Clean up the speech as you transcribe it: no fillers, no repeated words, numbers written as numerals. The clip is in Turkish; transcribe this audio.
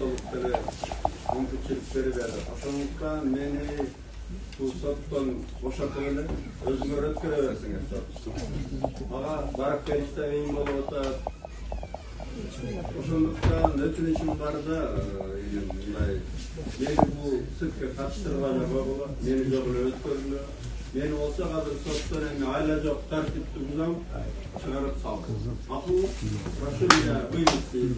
koşulukları mümkünçilikleri verdi. Aşağılıktan meni bu sottan boşaltmayla özüme öğretkere versin. Ağa barak gelişte eğim olup Oşunduktan ötün işim var da meni bu sıkı katıştırgan yapabıla, meni joğulu ötkörlü, meni olsa kadar sottan emi ayla joğ tartipti buzam, çıkarıp saldı. Akı, Raşul ya, buyursun.